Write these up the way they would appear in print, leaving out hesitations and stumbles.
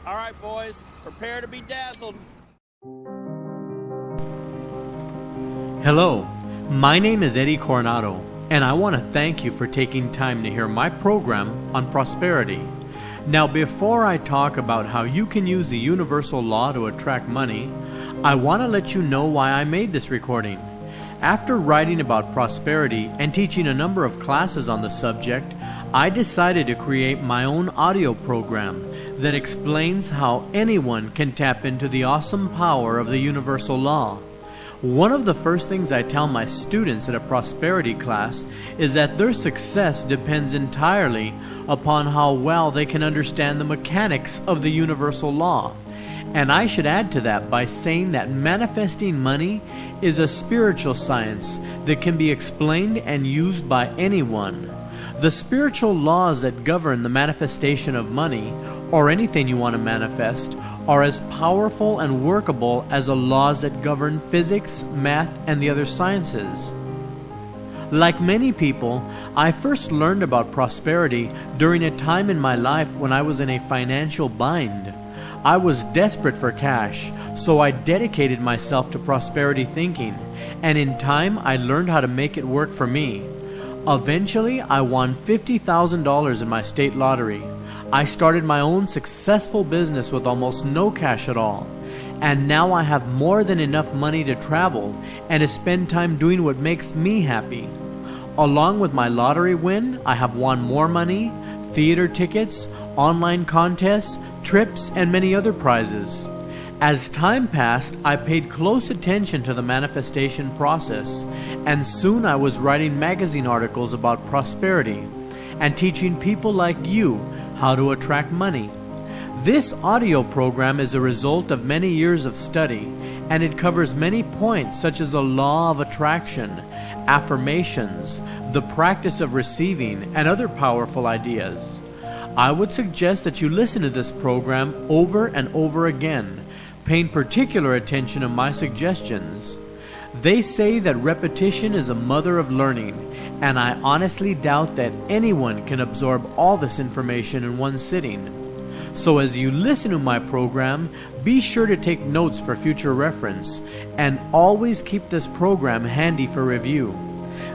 All right, boys, prepare to be dazzled. Hello, my name is Eddie Coronado, and I want to thank you for taking time to hear my program on prosperity. Now, before I talk about how you can use the universal law to attract money, I want to let you know why I made this recording. After writing about prosperity and teaching a number of classes on the subject, I decided to create my own audio program that explains how anyone can tap into the awesome power of the universal law. One of the first things I tell my students at a prosperity class is that their success depends entirely upon how well they can understand the mechanics of the universal law. And I should add to that by saying that manifesting money is a spiritual science that can be explained and used by anyone. The spiritual laws that govern the manifestation of money, or anything you want to manifest, are as powerful and workable as the laws that govern physics, math, and the other sciences. Like many people, I first learned about prosperity during a time in my life when I was in a financial bind. I was desperate for cash, so I dedicated myself to prosperity thinking, and in time I learned how to make it work for me. Eventually, I won $50,000 in my state lottery. I started my own successful business with almost no cash at all. And now I have more than enough money to travel and to spend time doing what makes me happy. Along with my lottery win, I have won more money, theater tickets, online contests, trips, and many other prizes. As time passed, I paid close attention to the manifestation process, and soon I was writing magazine articles about prosperity and teaching people like you how to attract money. This audio program is a result of many years of study, and it covers many points such as the law of attraction, affirmations, the practice of receiving, and other powerful ideas. I would suggest that you listen to this program over and over again, paying particular attention to my suggestions. They say that repetition is a mother of learning, and I honestly doubt that anyone can absorb all this information in one sitting. So as you listen to my program, be sure to take notes for future reference, and always keep this program handy for review.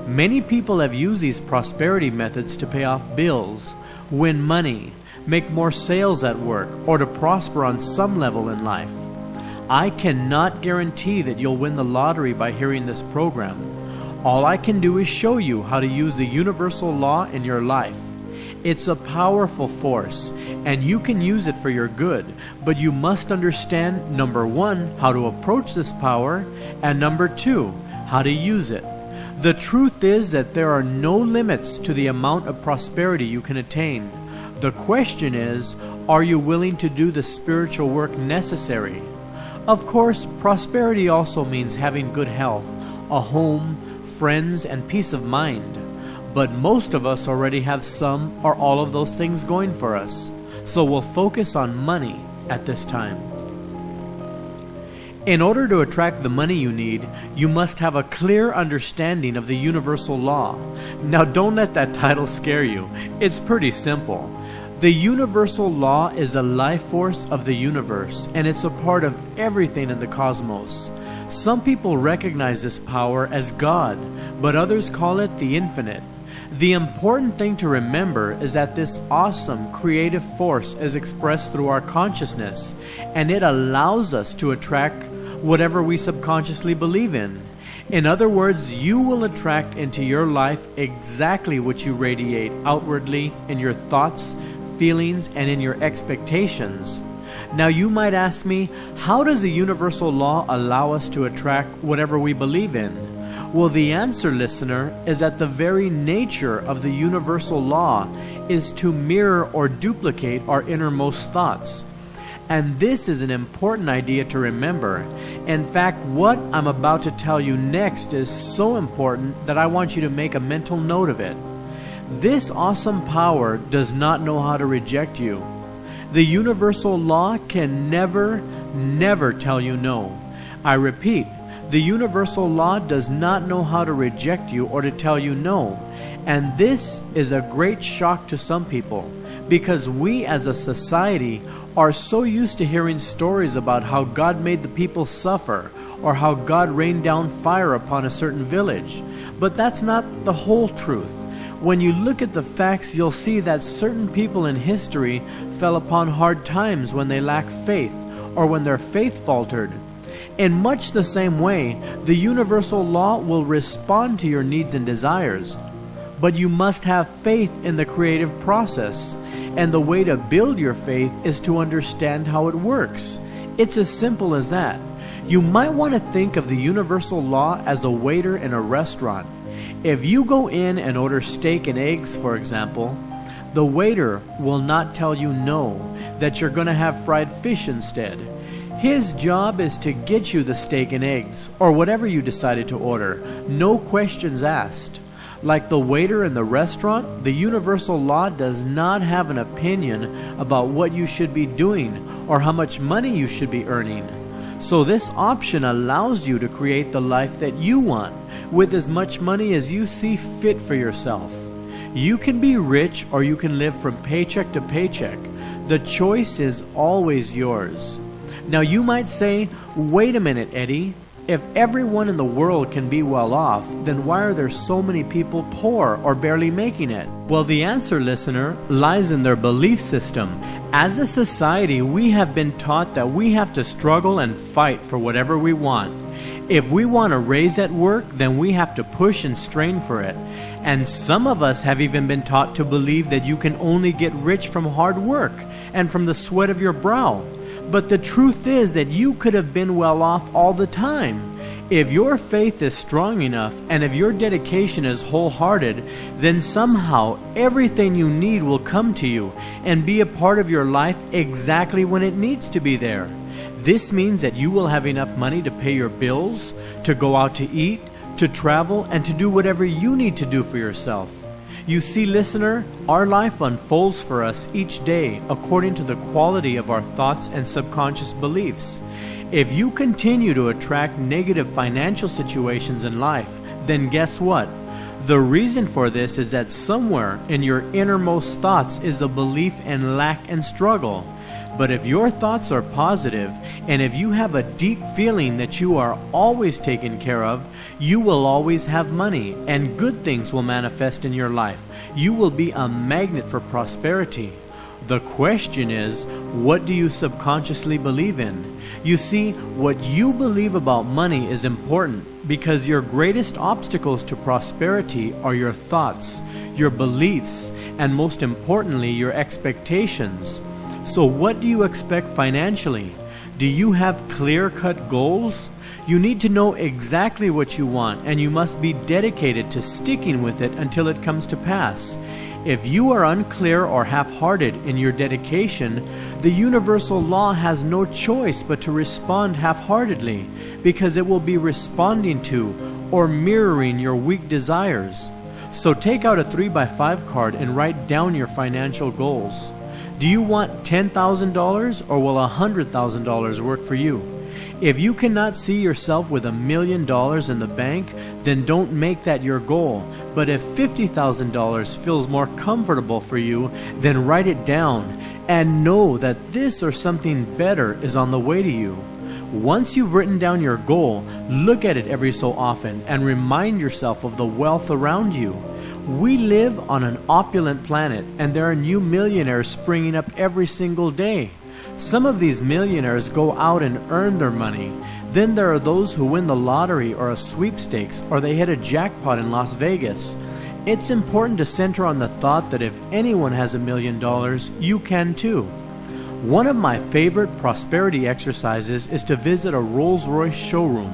Many people have used these prosperity methods to pay off bills, win money, make more sales at work, or to prosper on some level in life. I cannot guarantee that you'll win the lottery by hearing this program. All I can do is show you how to use the universal law in your life. It's a powerful force, and you can use it for your good, but you must understand, number one, how to approach this power, and number two, how to use it. The truth is that there are no limits to the amount of prosperity you can attain. The question is, are you willing to do the spiritual work necessary? Of course, prosperity also means having good health, a home, friends, and peace of mind. But most of us already have some or all of those things going for us. So we'll focus on money at this time. In order to attract the money you need, you must have a clear understanding of the universal law. Now, don't let that title scare you. It's pretty simple. The universal law is the life force of the universe, and it's a part of everything in the cosmos. Some people recognize this power as God, but others call it the infinite. The important thing to remember is that this awesome creative force is expressed through our consciousness, and it allows us to attract whatever we subconsciously believe in. In other words, you will attract into your life exactly what you radiate outwardly in your thoughts, feelings, and in your expectations. Now you might ask me, how does the universal law allow us to attract whatever we believe in? Well, the answer, listener, is that the very nature of the universal law is to mirror or duplicate our innermost thoughts. And this is an important idea to remember. In fact, what I'm about to tell you next is so important that I want you to make a mental note of it. This awesome power does not know how to reject you. The universal law can never tell you no. I repeat, the universal law does not know how to reject you or to tell you no. And this is a great shock to some people, because we as a society are so used to hearing stories about how God made the people suffer or how God rained down fire upon a certain village. But that's not the whole truth. When you look at the facts, you'll see that certain people in history fell upon hard times when they lacked faith or when their faith faltered. In much the same way, the universal law will respond to your needs and desires. But you must have faith in the creative process. And the way to build your faith is to understand how it works. It's as simple as that. You might want to think of the universal law as a waiter in a restaurant. If you go in and order steak and eggs, for example, the waiter will not tell you no, that you're going to have fried fish instead. His job is to get you the steak and eggs, or whatever you decided to order, no questions asked. Like the waiter in the restaurant, the universal law does not have an opinion about what you should be doing or how much money you should be earning. So this option allows you to create the life that you want with as much money as you see fit for yourself. You can be rich or you can live from paycheck to paycheck. The choice is always yours. Now you might say, wait a minute, Eddie. If everyone in the world can be well off, then why are there so many people poor or barely making it? Well, the answer, listener, lies in their belief system. As a society, we have been taught that we have to struggle and fight for whatever we want. If we want a raise at work, then we have to push and strain for it. And some of us have even been taught to believe that you can only get rich from hard work and from the sweat of your brow. But the truth is that you could have been well off all the time. If your faith is strong enough and if your dedication is wholehearted, then somehow everything you need will come to you and be a part of your life exactly when it needs to be there. This means that you will have enough money to pay your bills, to go out to eat, to travel, and to do whatever you need to do for yourself. You see, listener, our life unfolds for us each day according to the quality of our thoughts and subconscious beliefs. If you continue to attract negative financial situations in life, then guess what? The reason for this is that somewhere in your innermost thoughts is a belief in lack and struggle. But if your thoughts are positive, and if you have a deep feeling that you are always taken care of, you will always have money, and good things will manifest in your life. You will be a magnet for prosperity. The question is, what do you subconsciously believe in? You see, what you believe about money is important because your greatest obstacles to prosperity are your thoughts, your beliefs, and most importantly, your expectations. So what do you expect financially? Do you have clear-cut goals? You need to know exactly what you want, and you must be dedicated to sticking with it until it comes to pass. If you are unclear or half-hearted in your dedication, the universal law has no choice but to respond half-heartedly, because it will be responding to or mirroring your weak desires. So take out a 3x5 card and write down your financial goals. Do you want $10,000 or will $100,000 work for you? If you cannot see yourself with $1 million in the bank, then don't make that your goal. But if $50,000 feels more comfortable for you, then write it down and know that this or something better is on the way to you. Once you've written down your goal, look at it every so often and remind yourself of the wealth around you. We live on an opulent planet, and there are new millionaires springing up every single day. Some of these millionaires go out and earn their money. Then there are those who win the lottery or a sweepstakes, or they hit a jackpot in Las Vegas. It's important to center on the thought that if anyone has $1 million, you can too. One of my favorite prosperity exercises is to visit a Rolls-Royce showroom.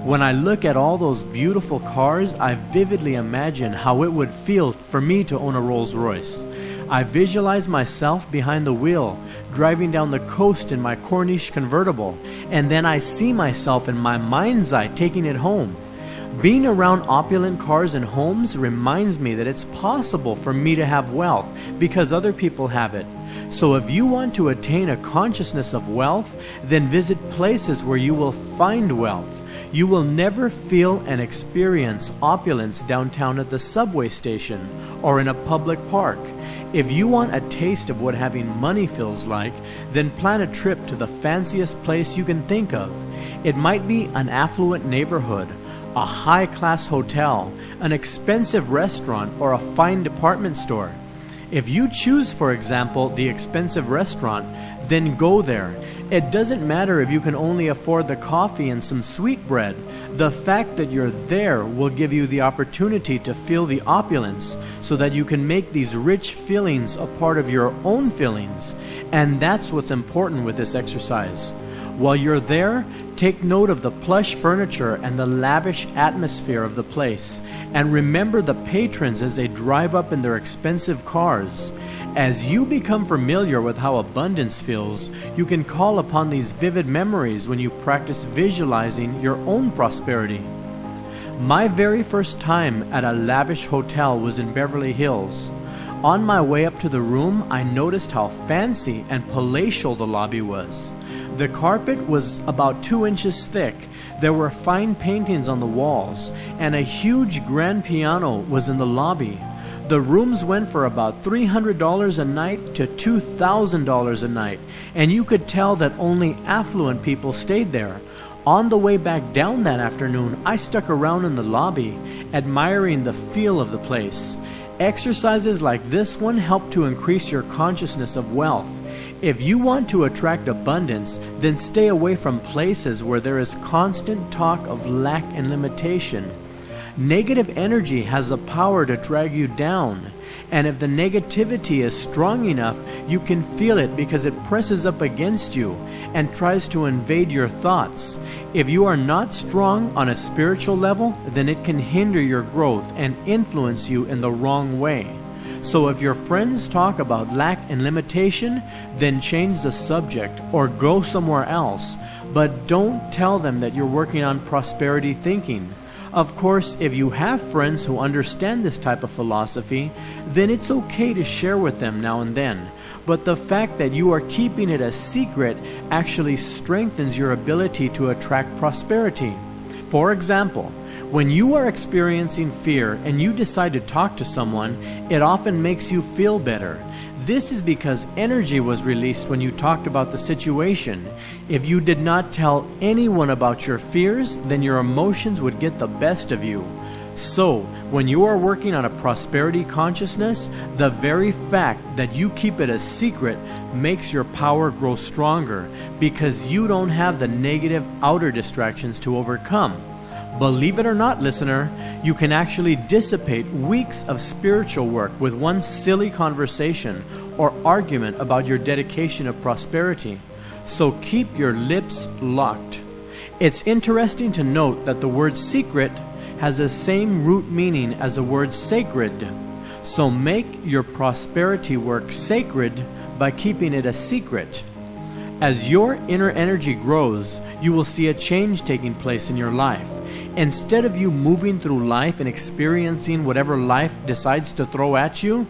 When I look at all those beautiful cars, I vividly imagine how it would feel for me to own a Rolls-Royce. I visualize myself behind the wheel, driving down the coast in my Corniche convertible, and then I see myself in my mind's eye taking it home. Being around opulent cars and homes reminds me that it's possible for me to have wealth because other people have it. So if you want to attain a consciousness of wealth, then visit places where you will find wealth. You will never feel and experience opulence downtown at the subway station or in a public park. If you want a taste of what having money feels like, then plan a trip to the fanciest place you can think of. It might be an affluent neighborhood, a high-class hotel, an expensive restaurant, or a fine department store. If you choose, for example, the expensive restaurant, then go there. It doesn't matter if you can only afford the coffee and some sweetbread. The fact that you're there will give you the opportunity to feel the opulence so that you can make these rich feelings a part of your own feelings. And that's what's important with this exercise. While you're there, take note of the plush furniture and the lavish atmosphere of the place, and remember the patrons as they drive up in their expensive cars. As you become familiar with how abundance feels, you can call upon these vivid memories when you practice visualizing your own prosperity. My very first time at a lavish hotel was in Beverly Hills. On my way up to the room, I noticed how fancy and palatial the lobby was. The carpet was about 2 inches thick. There were fine paintings on the walls, and a huge grand piano was in the lobby. The rooms went for about $300 a night to $2,000 a night, and you could tell that only affluent people stayed there. On the way back down that afternoon, I stuck around in the lobby, admiring the feel of the place. Exercises like this one help to increase your consciousness of wealth. If you want to attract abundance, then stay away from places where there is constant talk of lack and limitation. Negative energy has the power to drag you down, and if the negativity is strong enough, you can feel it because it presses up against you and tries to invade your thoughts. If you are not strong on a spiritual level, then it can hinder your growth and influence you in the wrong way. So if your friends talk about lack and limitation, then change the subject or go somewhere else. But don't tell them that you're working on prosperity thinking. Of course, if you have friends who understand this type of philosophy, then it's okay to share with them now and then. But the fact that you are keeping it a secret actually strengthens your ability to attract prosperity. For example, when you are experiencing fear and you decide to talk to someone, it often makes you feel better. This is because energy was released when you talked about the situation. If you did not tell anyone about your fears, then your emotions would get the best of you. So, when you are working on a prosperity consciousness, the very fact that you keep it a secret makes your power grow stronger because you don't have the negative outer distractions to overcome. Believe it or not, listener, you can actually dissipate weeks of spiritual work with one silly conversation or argument about your dedication of prosperity. So keep your lips locked. It's interesting to note that the word secret has the same root meaning as the word sacred. So make your prosperity work sacred by keeping it a secret. As your inner energy grows, you will see a change taking place in your life. Instead of you moving through life and experiencing whatever life decides to throw at you,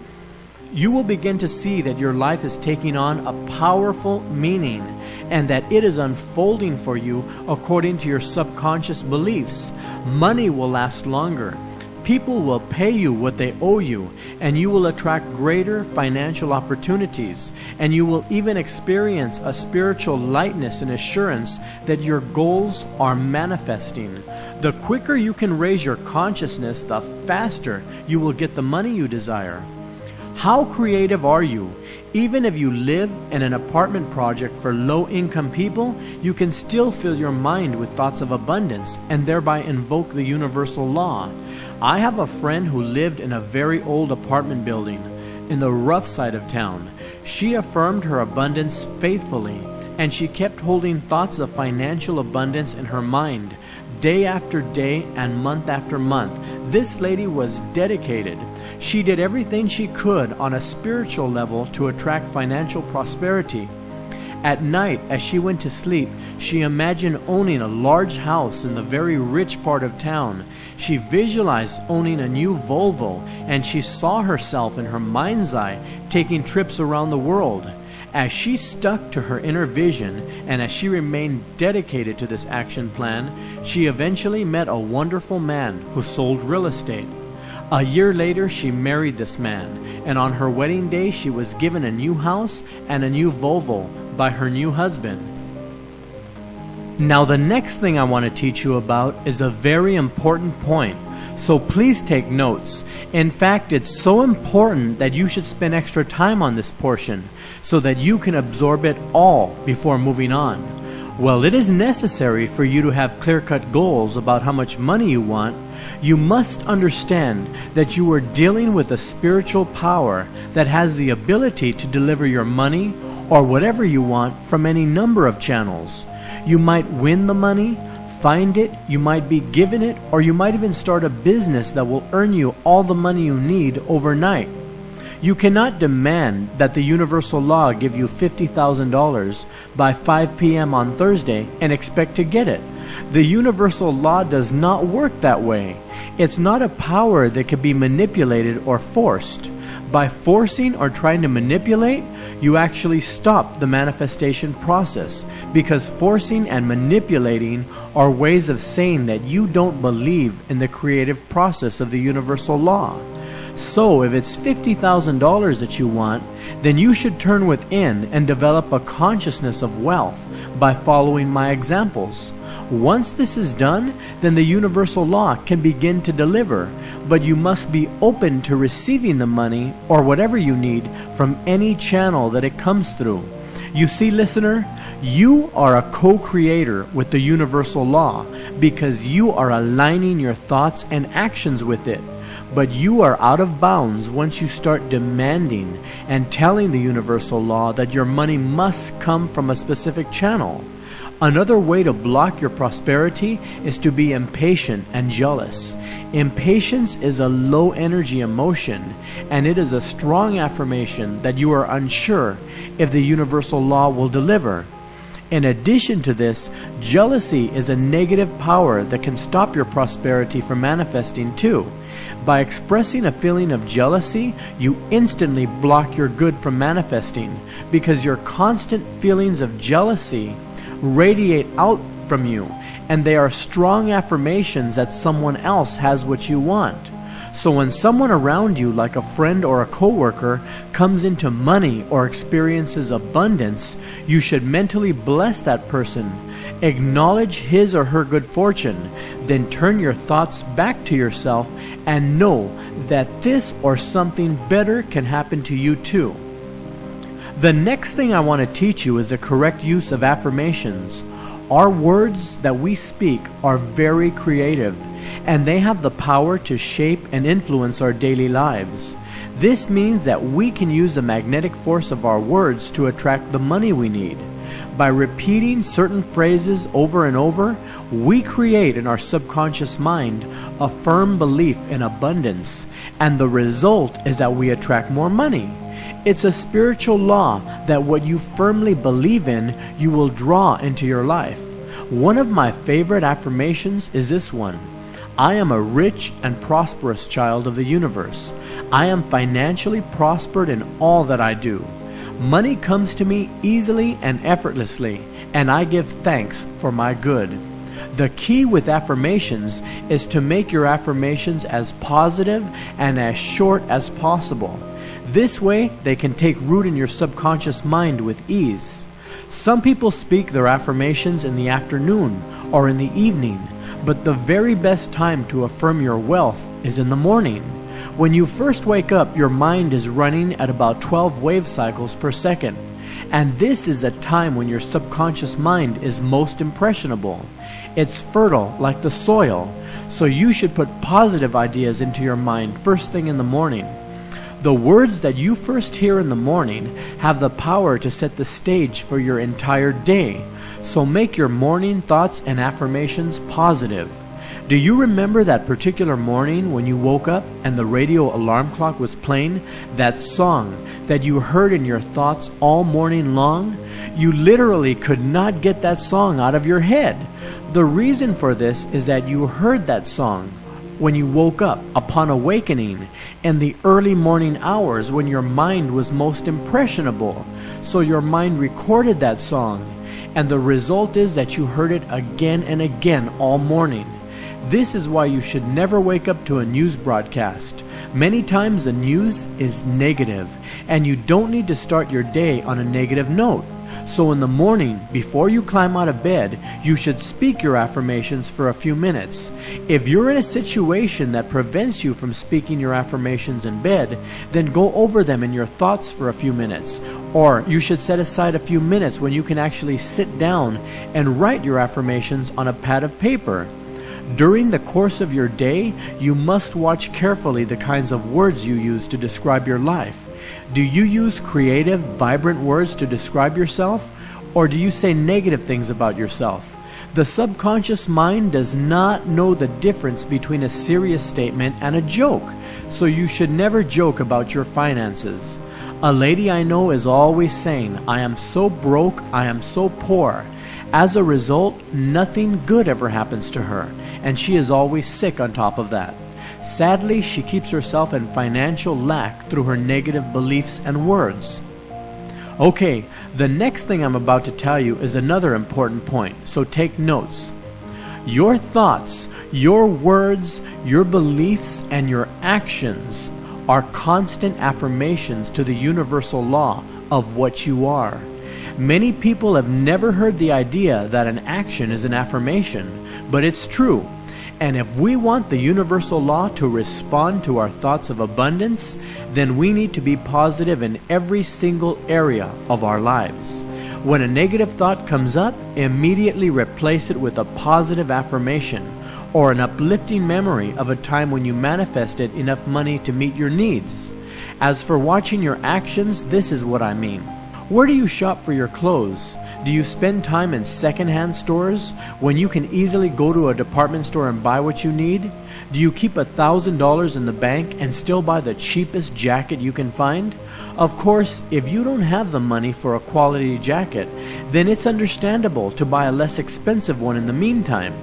you will begin to see that your life is taking on a powerful meaning and that it is unfolding for you according to your subconscious beliefs. Money will last longer. People will pay you what they owe you, and you will attract greater financial opportunities, and you will even experience a spiritual lightness and assurance that your goals are manifesting. The quicker you can raise your consciousness, the faster you will get the money you desire. How creative are you? Even if you live in an apartment project for low-income people, you can still fill your mind with thoughts of abundance and thereby invoke the universal law. I have a friend who lived in a very old apartment building in the rough side of town. She affirmed her abundance faithfully, and she kept holding thoughts of financial abundance in her mind day after day and month after month. This lady was dedicated. She did everything she could on a spiritual level to attract financial prosperity. At night, as she went to sleep, she imagined owning a large house in the very rich part of town. She visualized owning a new Volvo, and she saw herself in her mind's eye taking trips around the world. As she stuck to her inner vision and as she remained dedicated to this action plan, she eventually met a wonderful man who sold real estate. A year later, she married this man, and on her wedding day, she was given a new house and a new Volvo by her new husband. Now, the next thing I want to teach you about is a very important point, so please take notes. In fact, it's so important that you should spend extra time on this portion so that you can absorb it all before moving on. Well, it is necessary for you to have clear-cut goals about how much money you want. You must understand that you are dealing with a spiritual power that has the ability to deliver your money or whatever you want from any number of channels. You might win the money, find it, you might be given it, or you might even start a business that will earn you all the money you need overnight. You cannot demand that the universal law give you $50,000 by 5 p.m. on Thursday and expect to get it. The universal law does not work that way. It's not a power that can be manipulated or forced. By forcing or trying to manipulate, you actually stop the manifestation process, because forcing and manipulating are ways of saying that you don't believe in the creative process of the universal law. So if it's $50,000 that you want, then you should turn within and develop a consciousness of wealth by following my examples. Once this is done, then the universal law can begin to deliver, but you must be open to receiving the money or whatever you need from any channel that it comes through. You see, listener, you are a co-creator with the universal law because you are aligning your thoughts and actions with it. But you are out of bounds once you start demanding and telling the universal law that your money must come from a specific channel. Another way to block your prosperity is to be impatient and jealous. Impatience is a low energy emotion, and it is a strong affirmation that you are unsure if the universal law will deliver. In addition to this, jealousy is a negative power that can stop your prosperity from manifesting too. By expressing a feeling of jealousy, you instantly block your good from manifesting, because your constant feelings of jealousy radiate out from you, and they are strong affirmations that someone else has what you want. So when someone around you, like a friend or a coworker, comes into money or experiences abundance, you should mentally bless that person, acknowledge his or her good fortune, then turn your thoughts back to yourself and know that this or something better can happen to you too. The next thing I want to teach you is the correct use of affirmations. Our words that we speak are very creative, and they have the power to shape and influence our daily lives. This means that we can use the magnetic force of our words to attract the money we need. By repeating certain phrases over and over, we create in our subconscious mind a firm belief in abundance, and the result is that we attract more money. It's a spiritual law that what you firmly believe in, you will draw into your life. One of my favorite affirmations is this one: I am a rich and prosperous child of the universe. I am financially prospered in all that I do. Money comes to me easily and effortlessly, and I give thanks for my good. The key with affirmations is to make your affirmations as positive and as short as possible. This way, they can take root in your subconscious mind with ease. Some people speak their affirmations in the afternoon or in the evening, but the very best time to affirm your wealth is in the morning. When you first wake up, your mind is running at about 12 wave cycles per second, and this is the time when your subconscious mind is most impressionable. It's fertile like the soil, so you should put positive ideas into your mind first thing in the morning. The words that you first hear in the morning have the power to set the stage for your entire day, so make your morning thoughts and affirmations positive. Do you remember that particular morning when you woke up and the radio alarm clock was playing that song that you heard in your thoughts all morning long? You literally could not get that song out of your head. The reason for this is that you heard that song when you woke up upon awakening in the early morning hours when your mind was most impressionable. So your mind recorded that song, and the result is that you heard it again and again all morning. This is why you should never wake up to a news broadcast. Many times the news is negative, and you don't need to start your day on a negative note. So in the morning, before you climb out of bed, you should speak your affirmations for a few minutes. If you're in a situation that prevents you from speaking your affirmations in bed, then go over them in your thoughts for a few minutes. Or you should set aside a few minutes when you can actually sit down and write your affirmations on a pad of paper. During the course of your day, you must watch carefully the kinds of words you use to describe your life. Do you use creative, vibrant words to describe yourself? Or do you say negative things about yourself? The subconscious mind does not know the difference between a serious statement and a joke, so you should never joke about your finances. A lady I know is always saying, "I am so broke, I am so poor." As a result, nothing good ever happens to her, and she is always sick on top of that. Sadly, she keeps herself in financial lack through her negative beliefs and words. Okay, the next thing I'm about to tell you is another important point, so take notes. Your thoughts, your words, your beliefs, and your actions are constant affirmations to the universal law of what you are. Many people have never heard the idea that an action is an affirmation, but it's true. And if we want the universal law to respond to our thoughts of abundance, then we need to be positive in every single area of our lives. When a negative thought comes up, immediately replace it with a positive affirmation or an uplifting memory of a time when you manifested enough money to meet your needs. As for watching your actions, this is what I mean. Where do you shop for your clothes? Do you spend time in secondhand stores when you can easily go to a department store and buy what you need? Do you keep $1,000 in the bank and still buy the cheapest jacket you can find? Of course, if you don't have the money for a quality jacket, then it's understandable to buy a less expensive one in the meantime.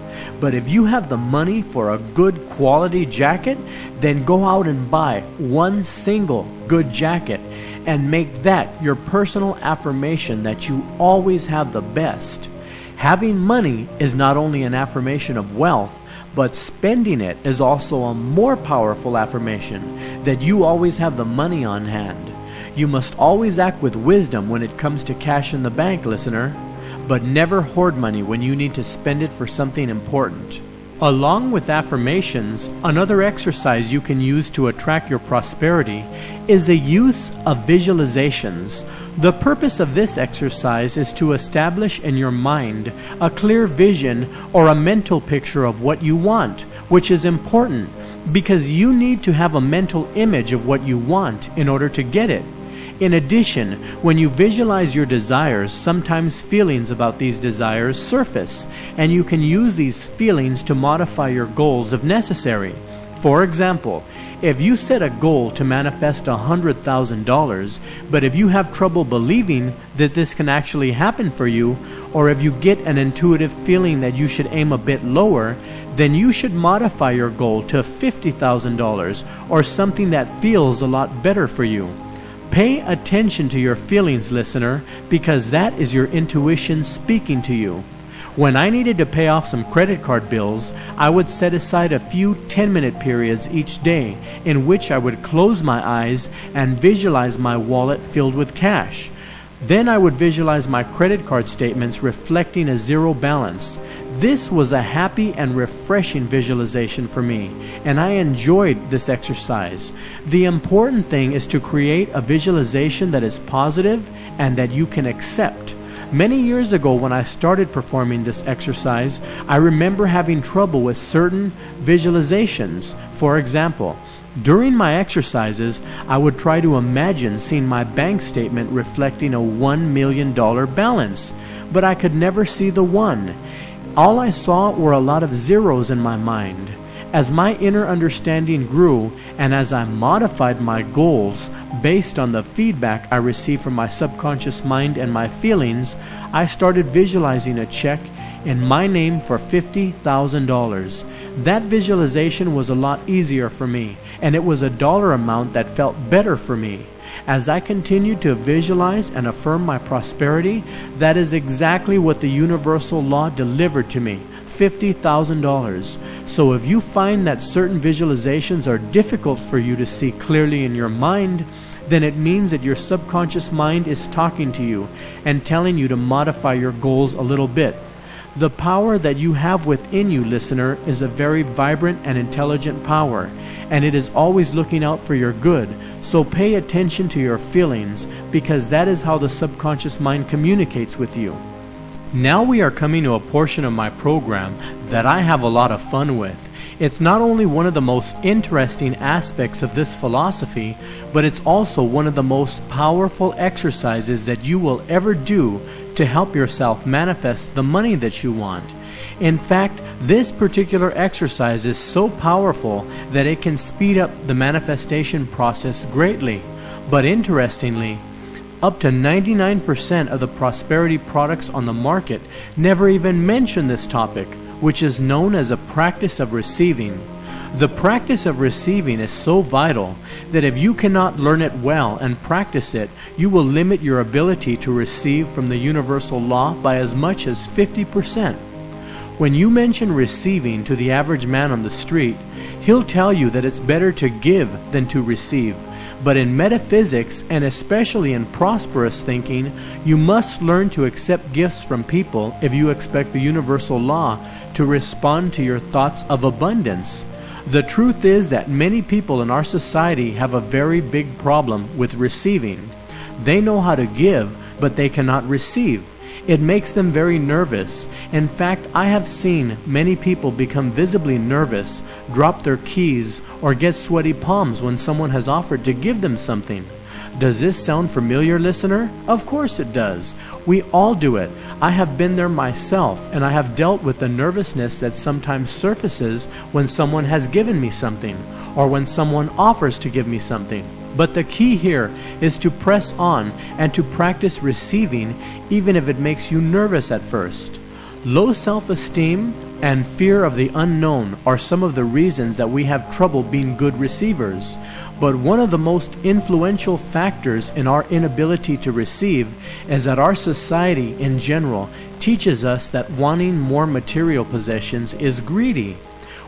But if you have the money for a good quality jacket, then go out and buy one single good jacket and make that your personal affirmation that you always have the best. Having money is not only an affirmation of wealth, but spending it is also a more powerful affirmation that you always have the money on hand. You must always act with wisdom when it comes to cash in the bank, listener, but never hoard money when you need to spend it for something important. Along with affirmations, another exercise you can use to attract your prosperity is the use of visualizations. The purpose of this exercise is to establish in your mind a clear vision or a mental picture of what you want, which is important because you need to have a mental image of what you want in order to get it. In addition, when you visualize your desires, sometimes feelings about these desires surface, and you can use these feelings to modify your goals if necessary. For example, if you set a goal to manifest $100,000, but if you have trouble believing that this can actually happen for you, or if you get an intuitive feeling that you should aim a bit lower, then you should modify your goal to $50,000 or something that feels a lot better for you. Pay attention to your feelings, listener, because that is your intuition speaking to you. When I needed to pay off some credit card bills, I would set aside a few 10-minute periods each day in which I would close my eyes and visualize my wallet filled with cash. Then I would visualize my credit card statements reflecting a zero balance. This was a happy and refreshing visualization for me, and I enjoyed this exercise. The important thing is to create a visualization that is positive and that you can accept. Many years ago when I started performing this exercise, I remember having trouble with certain visualizations. For example, during my exercises, I would try to imagine seeing my bank statement reflecting a $1 million balance, but I could never see the one. All I saw were a lot of zeros in my mind. As my inner understanding grew, and as I modified my goals based on the feedback I received from my subconscious mind and my feelings, I started visualizing a check in my name for $50,000. That visualization was a lot easier for me, and it was a dollar amount that felt better for me. As I continued to visualize and affirm my prosperity, that is exactly what the universal law delivered to me. $50,000. So if you find that certain visualizations are difficult for you to see clearly in your mind, then it means that your subconscious mind is talking to you and telling you to modify your goals a little bit. The power that you have within you, listener, is a very vibrant and intelligent power, and it is always looking out for your good. So pay attention to your feelings, because that is how the subconscious mind communicates with you. Now we are coming to a portion of my program that I have a lot of fun with. It's not only one of the most interesting aspects of this philosophy, but it's also one of the most powerful exercises that you will ever do to help yourself manifest the money that you want. In fact, this particular exercise is so powerful that it can speed up the manifestation process greatly. But interestingly, up to 99% of the prosperity products on the market never even mention this topic, which is known as a practice of receiving. The practice of receiving is so vital that if you cannot learn it well and practice it, you will limit your ability to receive from the universal law by as much as 50%. When you mention receiving to the average man on the street, he'll tell you that it's better to give than to receive. But in metaphysics, and especially in prosperous thinking, you must learn to accept gifts from people if you expect the universal law to respond to your thoughts of abundance. The truth is that many people in our society have a very big problem with receiving. They know how to give, but they cannot receive. It makes them very nervous. In fact, I have seen many people become visibly nervous, drop their keys, or get sweaty palms when someone has offered to give them something. Does this sound familiar, listener? Of course it does. We all do it. I have been there myself, and I have dealt with the nervousness that sometimes surfaces when someone has given me something, or when someone offers to give me something. But the key here is to press on and to practice receiving, even if it makes you nervous at first. Low self-esteem and fear of the unknown are some of the reasons that we have trouble being good receivers. But one of the most influential factors in our inability to receive is that our society in general teaches us that wanting more material possessions is greedy.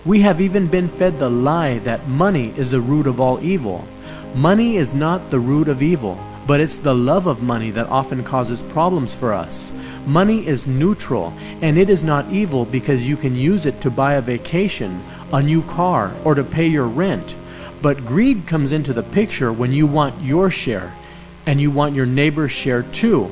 We have even been fed the lie that money is the root of all evil. Money is not the root of evil, but it's the love of money that often causes problems for us. Money is neutral, and it is not evil because you can use it to buy a vacation, a new car, or to pay your rent. But greed comes into the picture when you want your share, and you want your neighbor's share too.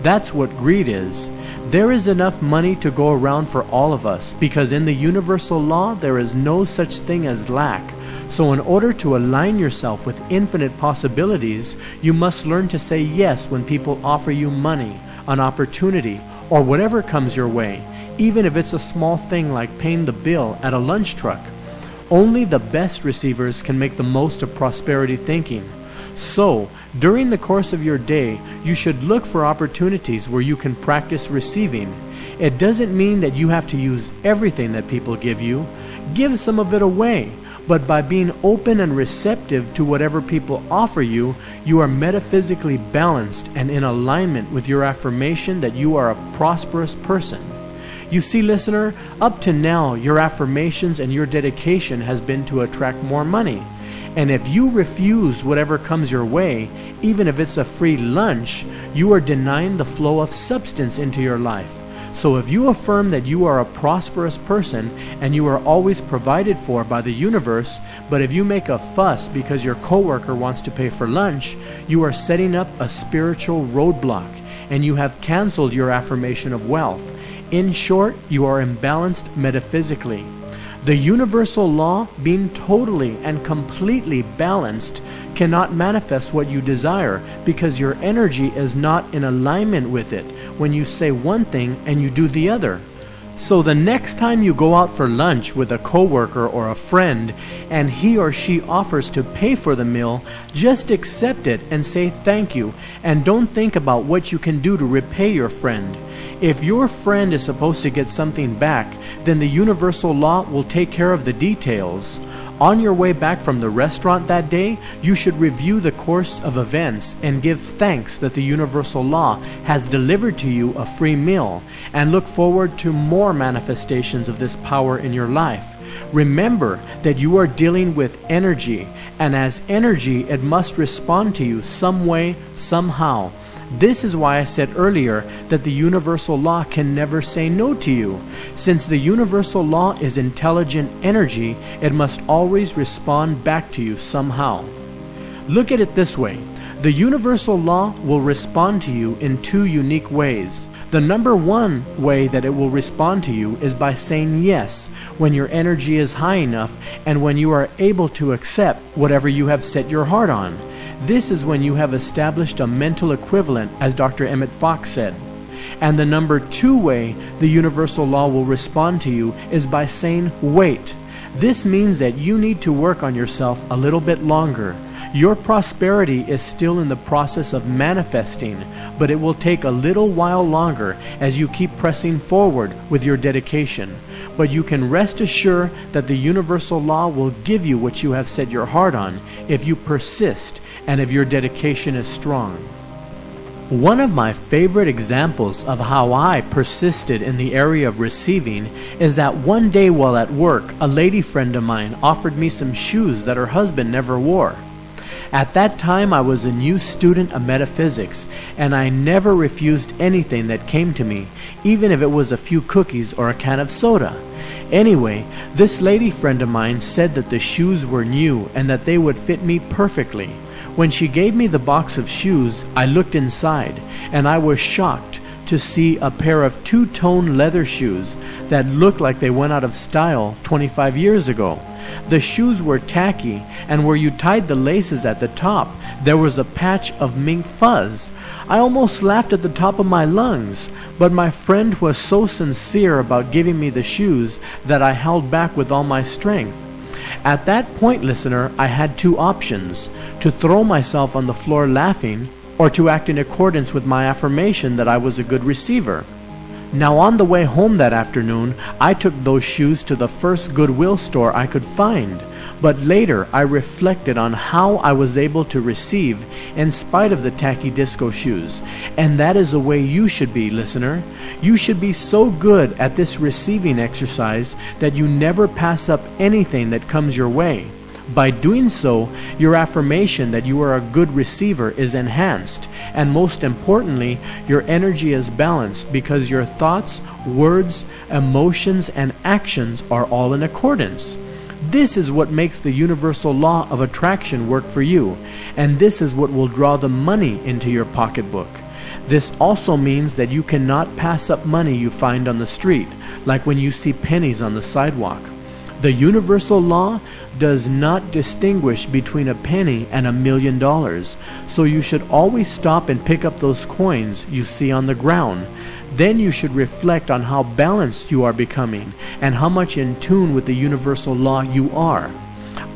That's what greed is. There is enough money to go around for all of us, because in the universal law there is no such thing as lack. So in order to align yourself with infinite possibilities, you must learn to say yes when people offer you money, an opportunity, or whatever comes your way, even if it's a small thing like paying the bill at a lunch truck. Only the best receivers can make the most of prosperity thinking. So, during the course of your day, you should look for opportunities where you can practice receiving. It doesn't mean that you have to use everything that people give you. Give some of it away. But by being open and receptive to whatever people offer you, you are metaphysically balanced and in alignment with your affirmation that you are a prosperous person. You see, listener, up to now, your affirmations and your dedication has been to attract more money. And if you refuse whatever comes your way, even if it's a free lunch, you are denying the flow of substance into your life. So if you affirm that you are a prosperous person and you are always provided for by the universe, but if you make a fuss because your coworker wants to pay for lunch, you are setting up a spiritual roadblock and you have canceled your affirmation of wealth. In short, you are imbalanced metaphysically. The universal law, being totally and completely balanced, cannot manifest what you desire because your energy is not in alignment with it when you say one thing and you do the other. So the next time you go out for lunch with a coworker or a friend and he or she offers to pay for the meal, just accept it and say thank you, and don't think about what you can do to repay your friend. If your friend is supposed to get something back, then the universal law will take care of the details. On your way back from the restaurant that day, you should review the course of events and give thanks that the universal law has delivered to you a free meal, and look forward to more manifestations of this power in your life. Remember that you are dealing with energy, and as energy, it must respond to you some way, somehow. This is why I said earlier that the universal law can never say no to you. Since the universal law is intelligent energy, it must always respond back to you somehow. Look at it this way. The universal law will respond to you in two unique ways. The number one way that it will respond to you is by saying yes when your energy is high enough and when you are able to accept whatever you have set your heart on. This is when you have established a mental equivalent, as Dr. Emmett Fox said. And the number two way the universal law will respond to you is by saying wait. This means that you need to work on yourself a little bit longer. Your prosperity is still in the process of manifesting, but it will take a little while longer as you keep pressing forward with your dedication. But you can rest assured that the universal law will give you what you have set your heart on if you persist and if your dedication is strong. One of my favorite examples of how I persisted in the area of receiving is that one day while at work, a lady friend of mine offered me some shoes that her husband never wore. At that time, I was a new student of metaphysics, and I never refused anything that came to me, even if it was a few cookies or a can of soda. Anyway, this lady friend of mine said that the shoes were new and that they would fit me perfectly. When she gave me the box of shoes, I looked inside, and I was shocked to see a pair of two-tone leather shoes that looked like they went out of style 25 years ago. The shoes were tacky, and where you tied the laces at the top, there was a patch of mink fuzz. I almost laughed at the top of my lungs, but my friend was so sincere about giving me the shoes that I held back with all my strength. At that point, listener, I had two options: to throw myself on the floor laughing, or to act in accordance with my affirmation that I was a good receiver. Now, on the way home that afternoon, I took those shoes to the first Goodwill store I could find. But later, I reflected on how I was able to receive in spite of the tacky disco shoes. And that is the way you should be, listener. You should be so good at this receiving exercise that you never pass up anything that comes your way. By doing so, your affirmation that you are a good receiver is enhanced, and most importantly, your energy is balanced because your thoughts, words, emotions, and actions are all in accordance. This is what makes the universal law of attraction work for you, and this is what will draw the money into your pocketbook. This also means that you cannot pass up money you find on the street, like when you see pennies on the sidewalk. The universal law does not distinguish between a penny and $1 million, so you should always stop and pick up those coins you see on the ground. Then you should reflect on how balanced you are becoming and how much in tune with the universal law you are.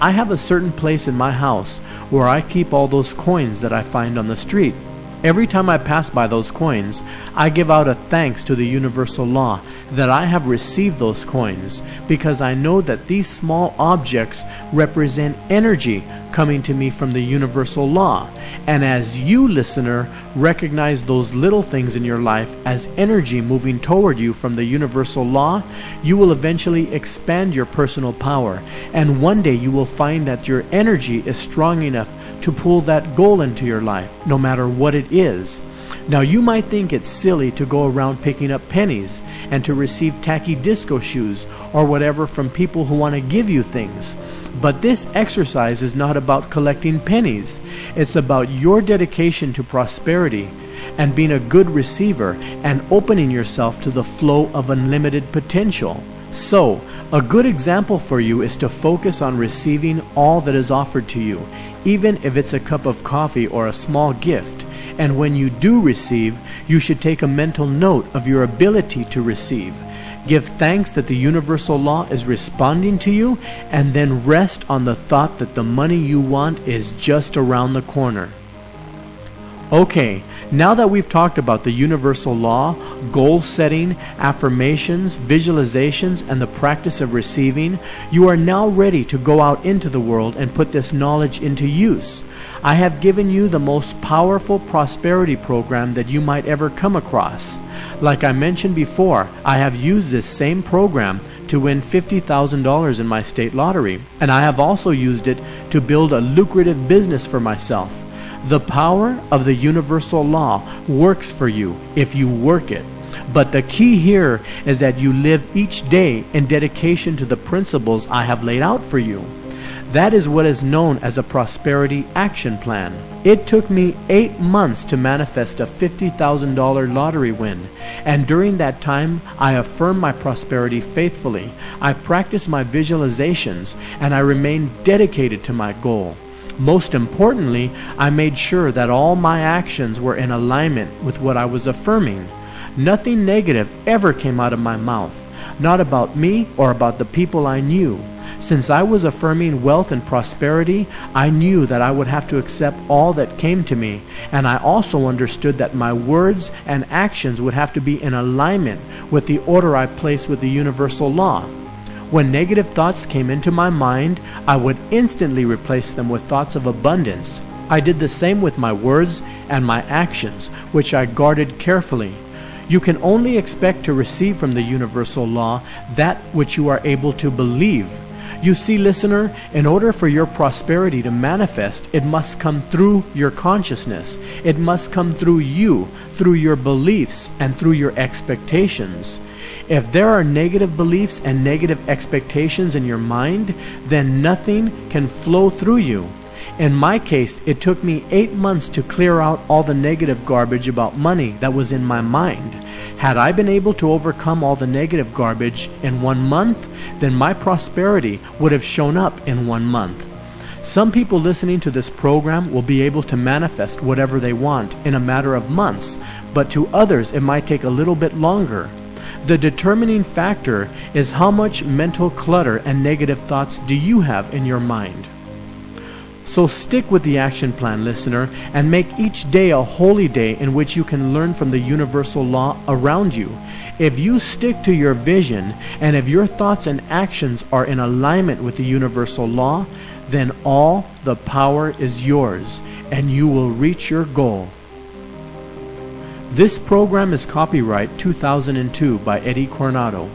I have a certain place in my house where I keep all those coins that I find on the street. Every time I pass by those coins, I give out a thanks to the universal law that I have received those coins, because I know that these small objects represent energy coming to me from the universal law. And as you, listener, recognize those little things in your life as energy moving toward you from the universal law, you will eventually expand your personal power. And one day you will find that your energy is strong enough to pull that goal into your life, no matter what it is. Now, you might think it's silly to go around picking up pennies and to receive tacky disco shoes or whatever from people who want to give you things. But this exercise is not about collecting pennies. It's about your dedication to prosperity and being a good receiver and opening yourself to the flow of unlimited potential. So, a good example for you is to focus on receiving all that is offered to you, even if it's a cup of coffee or a small gift. And when you do receive, you should take a mental note of your ability to receive. Give thanks that the universal law is responding to you, and then rest on the thought that the money you want is just around the corner. Okay, now that we've talked about the universal law, goal setting, affirmations, visualizations, and the practice of receiving, you are now ready to go out into the world and put this knowledge into use. I have given you the most powerful prosperity program that you might ever come across. Like I mentioned before, I have used this same program to win $50,000 in my state lottery, and I have also used it to build a lucrative business for myself. The power of the universal law works for you if you work it. But the key here is that you live each day in dedication to the principles I have laid out for you. That is what is known as a prosperity action plan. It took me 8 months to manifest a $50,000 lottery win, and during that time I affirmed my prosperity faithfully. I practiced my visualizations, and I remained dedicated to my goal. Most importantly, I made sure that all my actions were in alignment with what I was affirming. Nothing negative ever came out of my mouth, not about me or about the people I knew. Since I was affirming wealth and prosperity, I knew that I would have to accept all that came to me, and I also understood that my words and actions would have to be in alignment with the order I placed with the universal law. When negative thoughts came into my mind, I would instantly replace them with thoughts of abundance. I did the same with my words and my actions, which I guarded carefully. You can only expect to receive from the universal law that which you are able to believe. You see, listener, in order for your prosperity to manifest, it must come through your consciousness. It must come through you, through your beliefs, and through your expectations. If there are negative beliefs and negative expectations in your mind, then nothing can flow through you. In my case, it took me 8 months to clear out all the negative garbage about money that was in my mind. Had I been able to overcome all the negative garbage in 1 month, then my prosperity would have shown up in 1 month. Some people listening to this program will be able to manifest whatever they want in a matter of months, but to others it might take a little bit longer. The determining factor is how much mental clutter and negative thoughts do you have in your mind. So stick with the action plan, listener, and make each day a holy day in which you can learn from the universal law around you. If you stick to your vision, and if your thoughts and actions are in alignment with the universal law, then all the power is yours, and you will reach your goal. This program is copyright 2002 by Eddie Coronado.